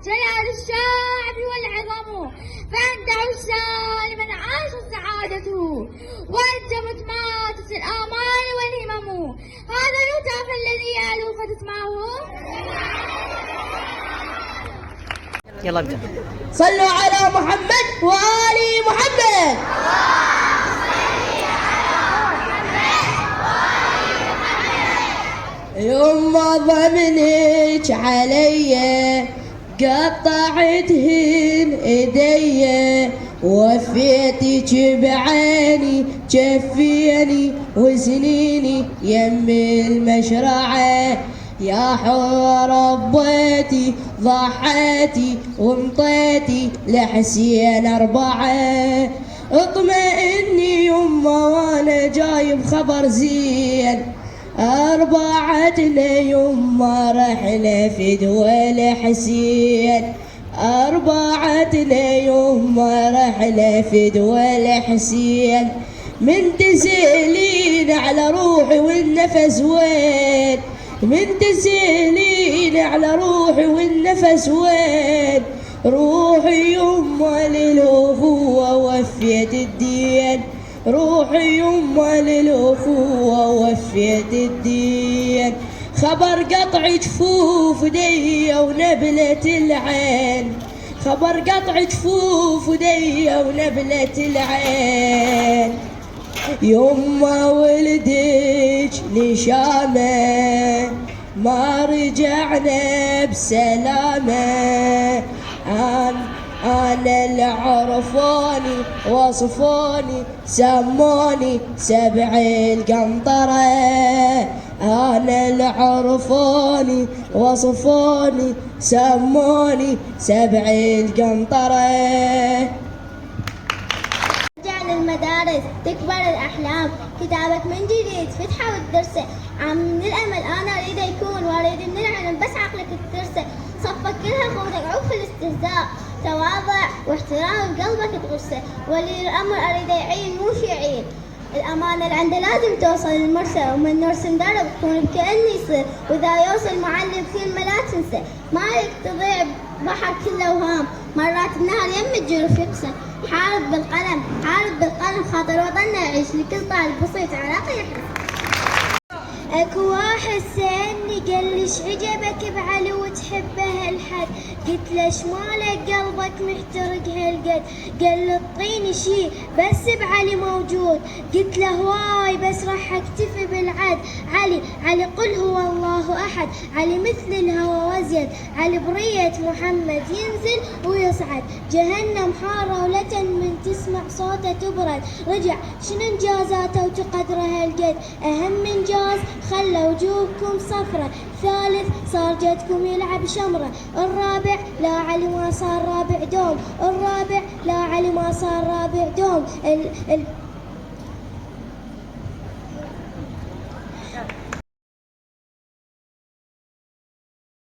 جلال الشعب والعظم، فأنت عشان لمن عاش سعادته، وأنجمت ماتت الآمال والهمم. هذا الهتاف الذي يعلو فتسمعه. يلا ابدأ. صلوا على محمد وآل محمد. يما ضمنك علي قطعتهن ايدي، وفيتك بعيني جفيني وسنيني يم المشرعه. يا حور ربيتي ضحيتي ومطيتي لحسين أربعة. اطمئني يما وانا جايب خبر زين، أربعتنا يما رحنا فدوى لحسين، أربعتنا يما رحنا فدوى لحسين. من تسألين على روحي والنفس وين، من تسألين على روحي والنفس وين، روحي يما للأخوة وفيت الدين، روحي يما للأخوة وفيت الدين. خبر قطع جفوف دي ونبلة العين، خبر قطع جفوف دي ونبلة العين. يما ولدك نشامة ما رجعنا بسلامة. أنا العرفاني وصفاني سموني سبع القنطرة، أنا العرفاني وصفاني سموني سبع القنطرة. المدارس تكبر الأحلام، كتابك من جديد فتحه وتدرسه. عام من الأمل أنا أريد يكون، وأريد من العلم بس عقلك تدرسه. صفك كلها خوذك عوف الاستهزاء، تواضع واحترام بقلبك تغرسه. ولي الأمر أريد يعين مو يعين، الأمانة اللي عنده لازم توصل للمرسى. ومن نرسم درب تكون كأنه يصير، وإذا يوصل معلم كلمة لا تنسى. ما عليك تضيع بحر كله أوهام، مرات بنهر يم الجرف يقسى. حارب بالقلم، حارب بالقلم خاطر وطننا يعيش، لكل طالب بسيط عراقي يحرص. اكو واحد سألني قال لي ايش عجبك بعلي وتحبه هالحد؟ قلت له ايش مالك قلبك محترق هالقد؟ قال لي اعطيني شي بس بعلي موجود. قلت له هواي بس راح اكتفي بالعد. علي قل هو الله احد، علي مثل الهوى وزيد، علي برية محمد ينزل ويصعد. جهنم حارة ولتن من تسمع صوته تبرد. رجع شنو انجازاته وتقدره هالقد؟ اهم انجاز خلى وجوهكم صفرة. ثالث صار جدكم يلعب شمرة. الرابع لا علي ما صار رابع دوم. الرابع لا علي ما صار رابع دوم.